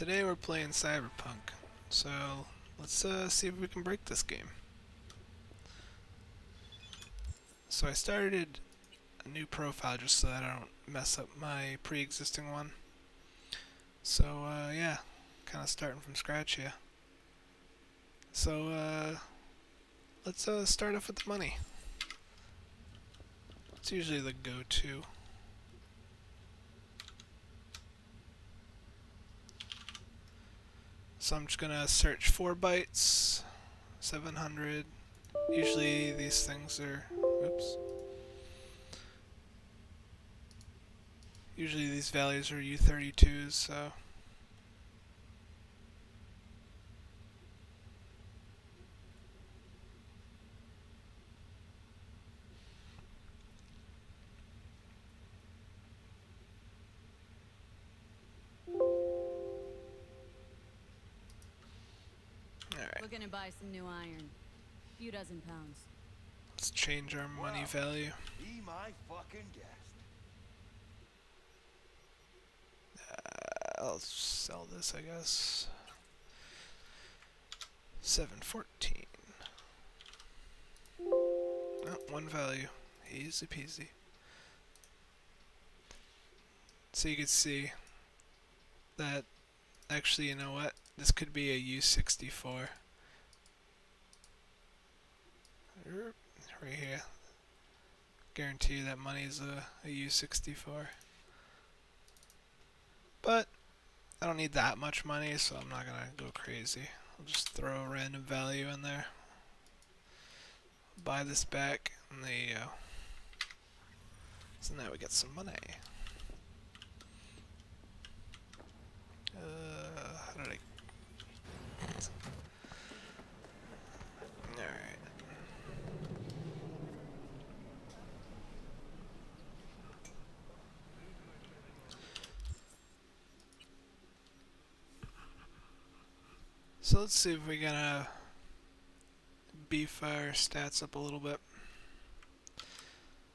Today we're playing Cyberpunk, so let's see if we can break this game. So I started a new profile just so that I don't mess up my pre-existing one. So yeah, kind of starting from scratch here. So let's start off with the money. It's usually the go-to. So I'm just gonna search 4 bytes, 700. Usually these things are, oops. Usually these values are U32s, so. Alright. Looking to buy some new iron. Few dozen pounds. Let's change our money value. Be my fucking guest. I'll sell this, I guess. 714. Oh, one value. Easy peasy. So you can see that actually, you know what? This could be a U64. Right here. Guarantee you that money is a U64. But I don't need that much money, so I'm not gonna go crazy. I'll just throw a random value in there. Buy this back, and there you go. So now we get some money. How did I... Alright. So let's see if we're gonna beef our stats up a little bit.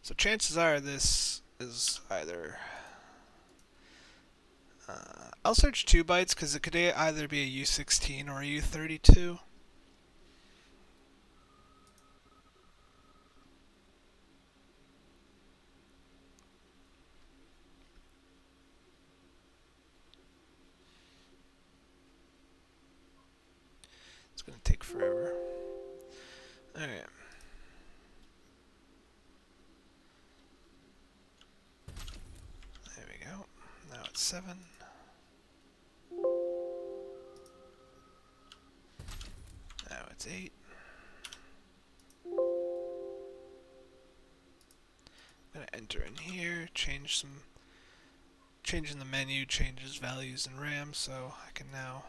So chances are this is either... I'll search 2 bytes because it could either be a U16 or a U32. It's gonna take forever. Alright. There we go. Now it's 7. Now it's 8. I'm gonna enter in here, changing the menu changes values in RAM, so I can now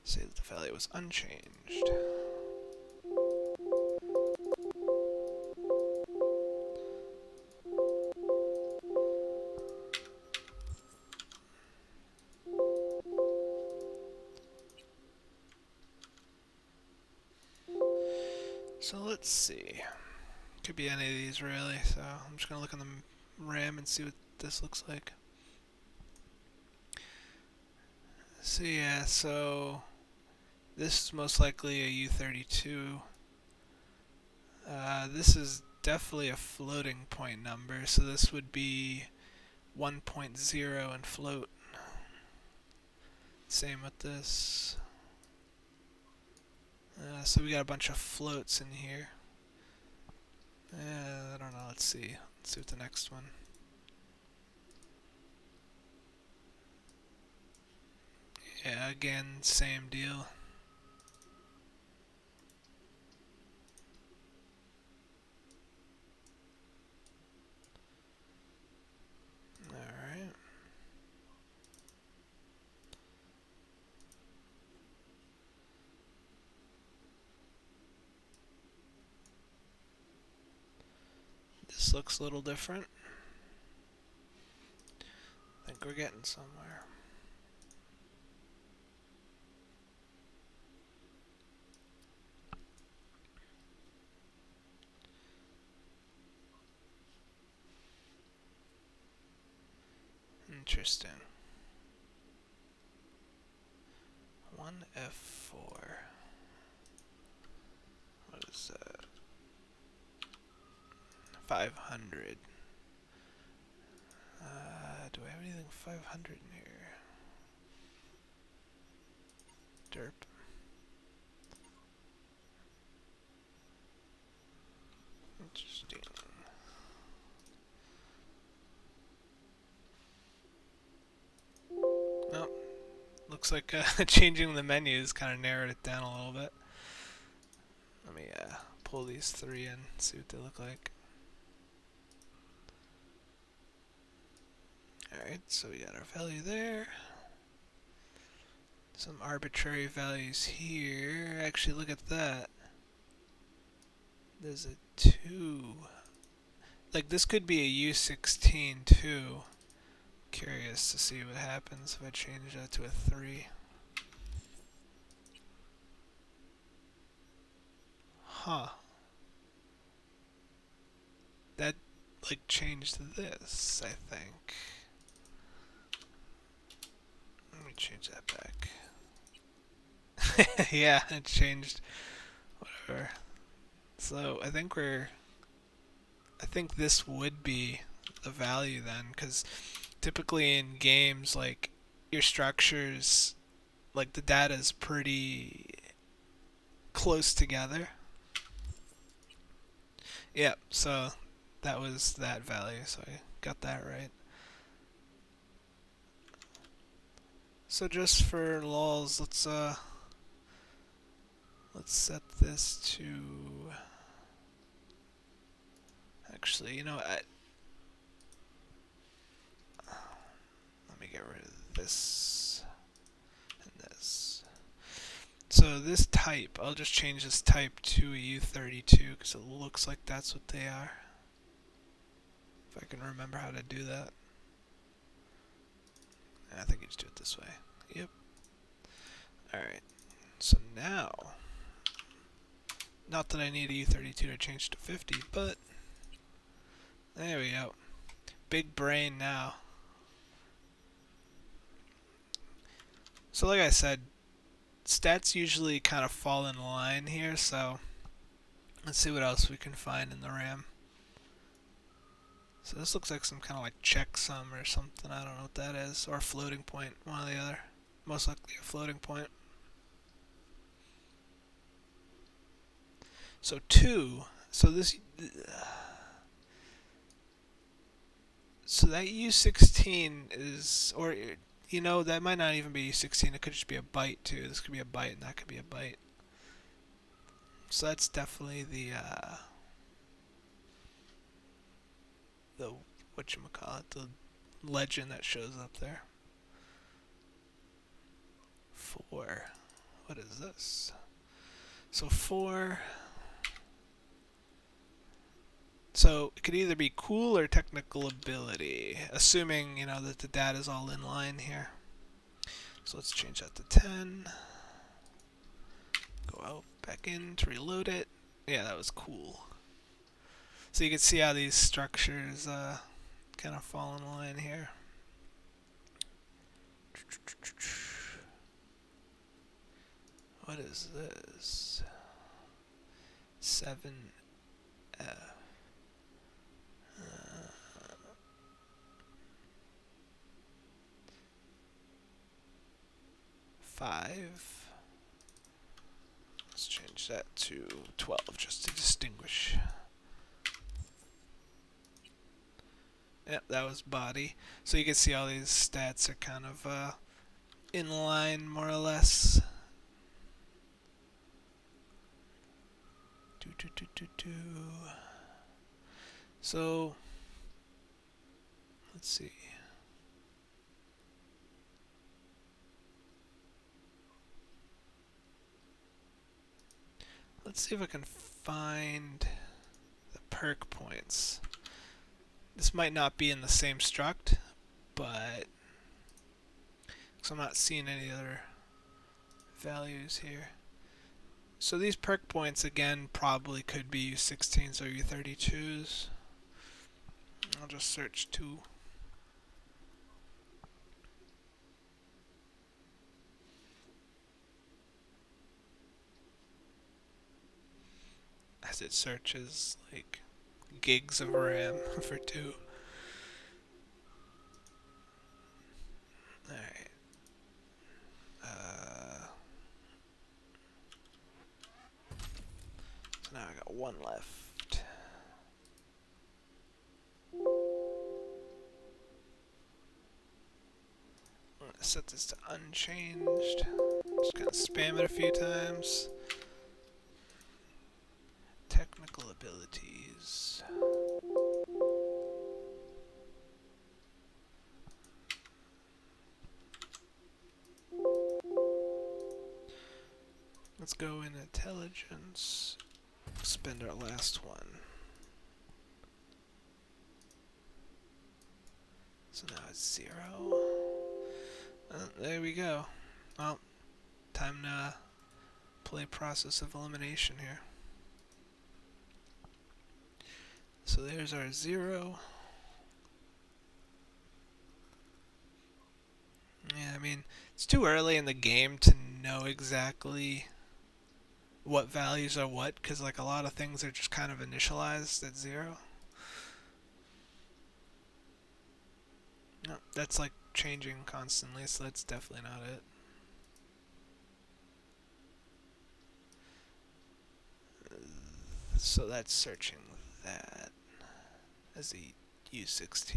say that the value was unchanged. So let's see. Could be any of these really, so I'm just gonna look on the RAM and see what this looks like. So yeah, so this is most likely a U32. This is definitely a floating point number, so this would be 1.0 and float. Same with this. So we got a bunch of floats in here. I don't know, let's see. Let's see what the next one. Yeah, again, same deal. Alright. This looks a little different. I think we're getting somewhere. Interesting. 1F4. What is that? 500. Do I have anything 500 in here? Derp. Interesting. Nope. Looks like changing the menus kind of narrowed it down a little bit. Let me pull these three in, see what they look like. Alright, so we got our value there. Some arbitrary values here. Actually, look at that. There's a 2. Like, this could be a U16 too. Curious to see what happens if I change that to a 3. Huh. That, like, changed this, I think. Let me change that back. Yeah, it changed. Whatever. So, I think this would be the value then, because typically in games, like, your structures, like, the data is pretty close together. Yep, so that was that value, so I got that right. So just for lols, let's set this to, actually, you know, let me get rid of this and this. So this type, I'll just change this type to a U32 because it looks like that's what they are. If I can remember how to do that. I think you just do it this way. Yep. Alright. So now, not that I need a U32 to change to 50, but there we go. Big brain now. So like I said, stats usually kind of fall in line here, so let's see what else we can find in the RAM. So this looks like some kind of like checksum or something, I don't know what that is, or a floating point, one or the other. Most likely a floating point. So 2, so this, so that U16 is, or, you know, that might not even be U16, it could just be a byte too. This could be a byte and that could be a byte. So that's definitely the whatchamacallit, the legend that shows up there. 4. What is this? So 4. So it could either be cool or technical ability, assuming, you know, that the data is all in line here. So let's change that to 10. Go out, back in to reload it. Yeah, that was cool. So you can see how these structures kind of fall in line here. What is this? 7F. 5. Let's change that to 12 just to distinguish. Yep, that was body. So you can see all these stats are kind of in line, more or less. So, let's see. Let's see if I can find the perk points. This might not be in the same struct, but because I'm not seeing any other values here. So these perk points again probably could be U16s or U32s. I'll just search 2. as it searches like gigs of RAM for 2. Alright. So now I got 1 left. I'm gonna set this to unchanged. Just gonna spam it a few times. Technical abilities. Let's go in intelligence. Spend our last one. So now it's 0. There we go. Well, time to play process of elimination here. So there's our 0. Yeah, I mean, it's too early in the game to know exactly what values are what, because like a lot of things are just kind of initialized at 0. No, that's like changing constantly, so that's definitely not it. So that's searching that as a U16.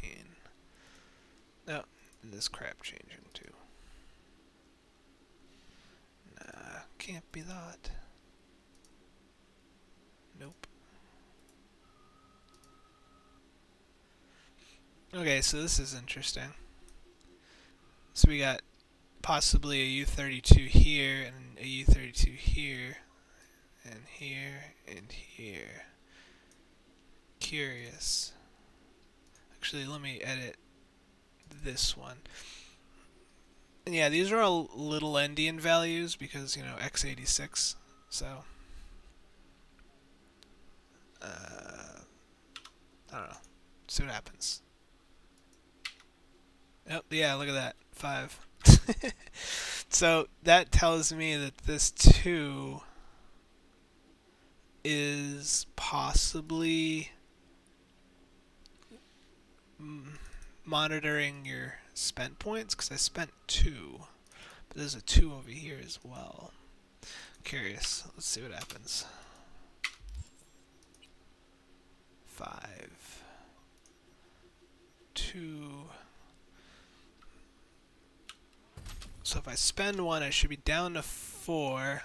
No, this crap changing too. Nah, can't be that. Nope. Okay, so this is interesting. So we got possibly a U32 here and a U32 here and here and here. Curious. Actually, let me edit this one. And yeah, these are all little endian values because, you know, x86. So, I don't know. See what happens. Yep, yeah, look at that. 5. So that tells me that this 2 is possibly monitoring your spent points, because I spent 2. But there's a 2 over here as well. Curious. Let's see what happens. 5. 2. So if I spend 1, I should be down to 4.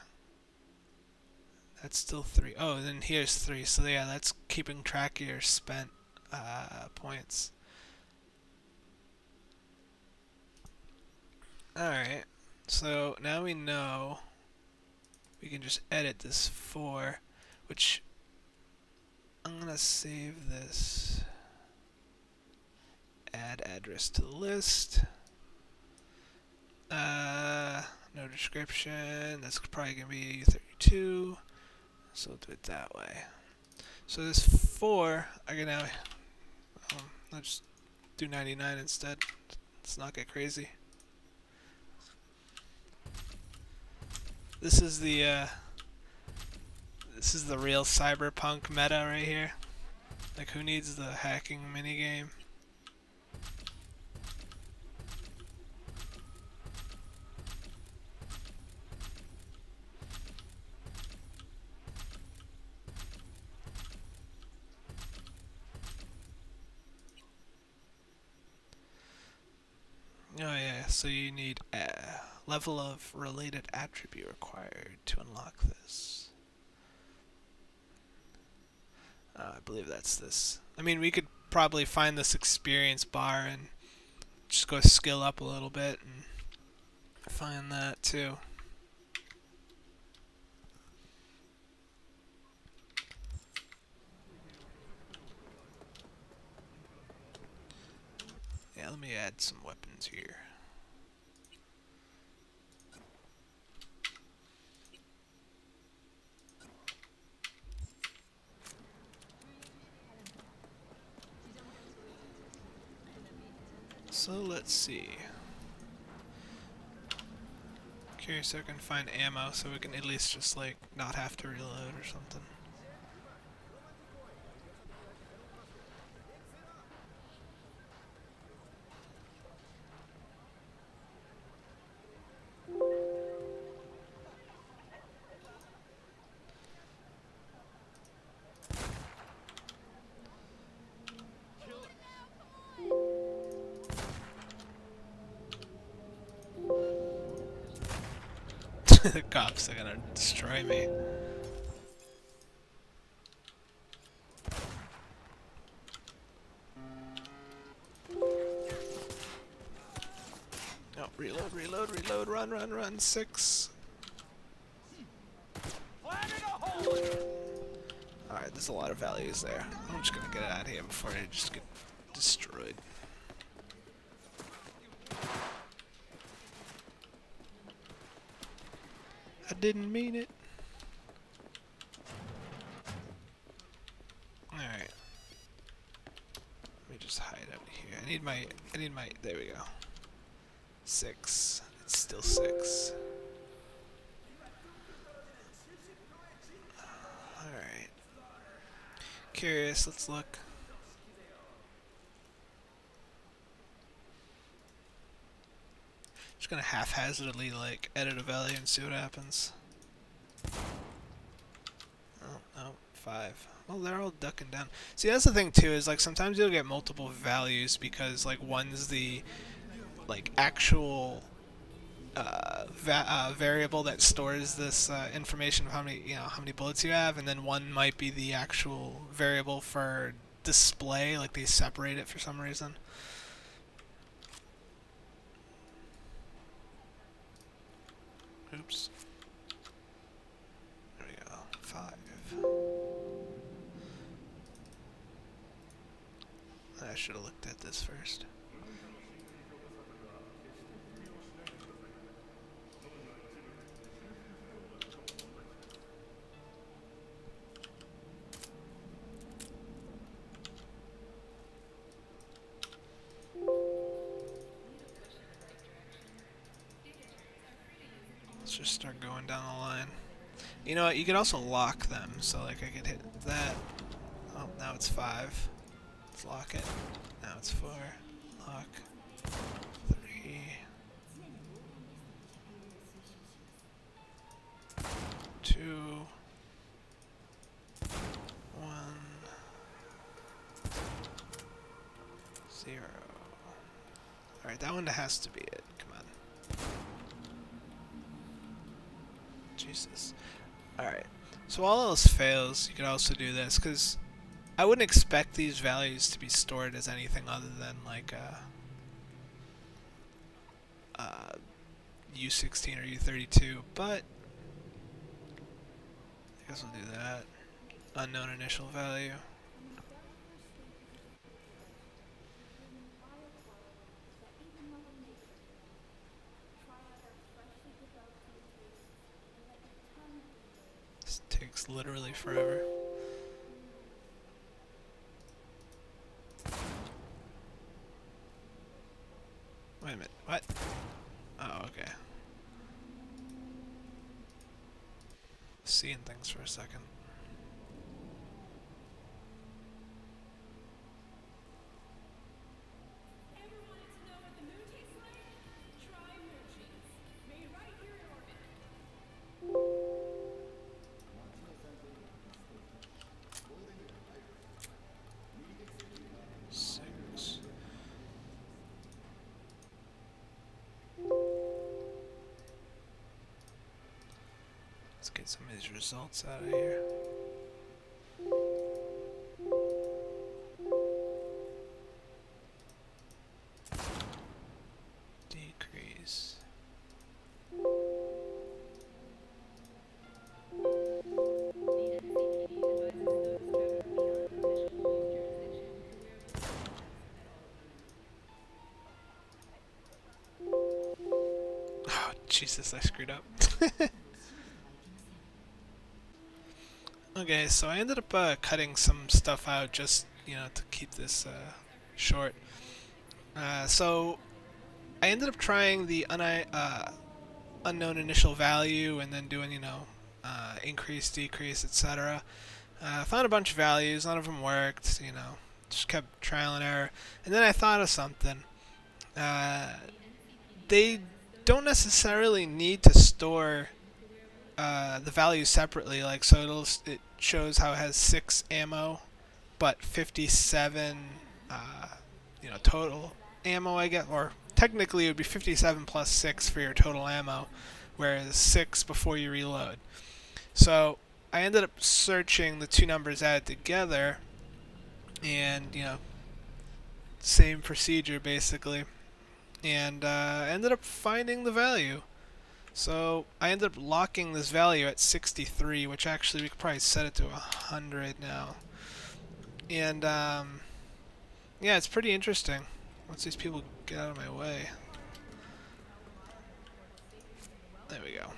That's still 3. Oh, and then here's 3. So yeah, that's keeping track of your spent points. Alright. So now we know we can just edit this 4, which I'm going to save this. Add address to the list. No description. That's probably going to be U32. So we'll do it that way. So this 4, I can now, I'll just do 99 instead. Let's not get crazy. This is the real Cyberpunk meta right here. Like, who needs the hacking minigame? Oh yeah, so you need a level of related attribute required to unlock this. I believe that's this. I mean, we could probably find this experience bar and just go skill up a little bit and find that too. Yeah, let me add some weapons here. So let's see. Curious if I can find ammo so we can at least just like not have to reload or something. The cops are gonna destroy me. No, reload, reload, reload, run, run, run. 6. Alright, there's a lot of values there. I'm just gonna get out of here before I just get destroyed. I didn't mean it. Alright. Let me just hide out here. I need my, there we go. 6. It's still 6. Alright. Curious, let's look. Just gonna haphazardly like edit a value and see what happens. Oh, no, 5. Well, they're all ducking down. See, that's the thing too, is like sometimes you'll get multiple values because like one's the like actual variable that stores this information of how many bullets you have, and then one might be the actual variable for display. Like they separate it for some reason. Oops. There we go. 5. I should have looked at this first. Let's just start going down the line. You know what? You could also lock them, so like I could hit that. Oh, now it's 5. Let's lock it. Now it's 4. Lock. 3. 2. 1. 0. Alright, that one has to be it. Come on. Jesus. Alright. So all else fails, you could also do this, because I wouldn't expect these values to be stored as anything other than like U16 or U32, but I guess we'll do that. Unknown initial value. This takes literally forever. Wait a minute, what? Oh, okay. Seeing things for a second. Let's get some of these results out of here. Decrease. Oh, Jesus, I screwed up. Okay, so I ended up cutting some stuff out just, to keep this short. So I ended up trying the unknown initial value and then doing, increase, decrease, etc. Found a bunch of values, none of them worked, just kept trial and error. And then I thought of something. They don't necessarily need to store the values separately. Like, so it shows how it has 6 ammo, but 57, total ammo, I guess. Or technically, it would be 57 plus 6 for your total ammo. whereas 6 before you reload. So I ended up searching the two numbers added together, and same procedure basically, and ended up finding the value. So I ended up locking this value at 63, which actually we could probably set it to 100 now. And yeah, it's pretty interesting. Once these people get out of my way. There we go.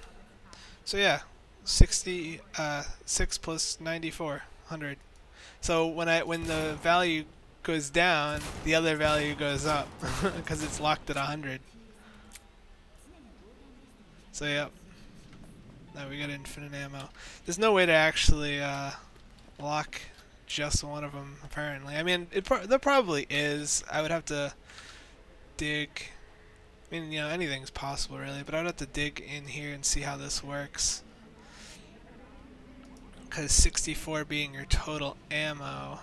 So yeah, 6 plus 94, 100. So when the value goes down, the other value goes up because it's locked at 100. So yeah, now we got infinite ammo. There's no way to actually lock just one of them, apparently. I mean, there probably is. I would have to dig. I mean, anything's possible, really. But I'd have to dig in here and see how this works. Because 64 being your total ammo.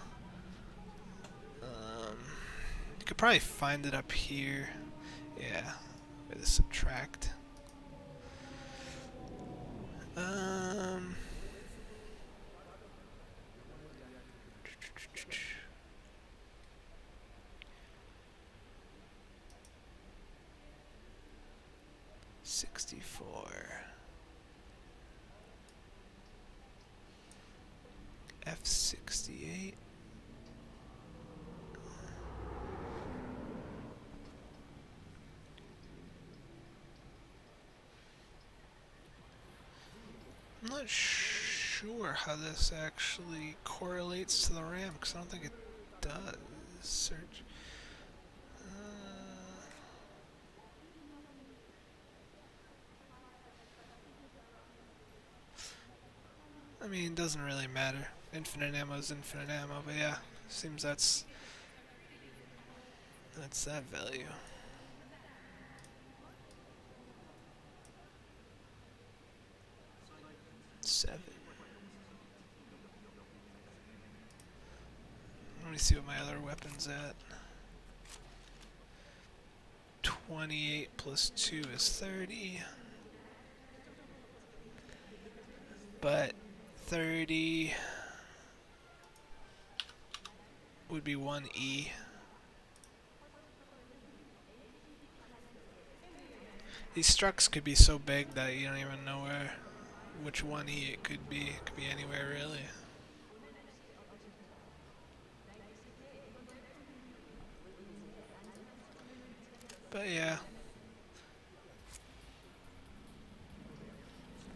You could probably find it up here. Yeah, with a subtract. Um... 64. F68. I'm not sure how this actually correlates to the RAM, because I don't think it does. Search. I mean, it doesn't really matter. Infinite ammo is infinite ammo, but yeah, seems that's that value. Seven. Let me see what my other weapon's at. 28 plus 2 is 30. But 30 would be 1E. These structs could be so big that you don't even know which 1E it could be. It could be anywhere, really. But yeah.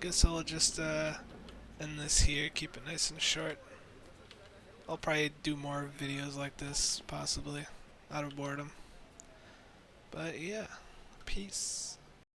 Guess I'll just end this here, keep it nice and short. I'll probably do more videos like this, possibly, out of boredom. But yeah, peace.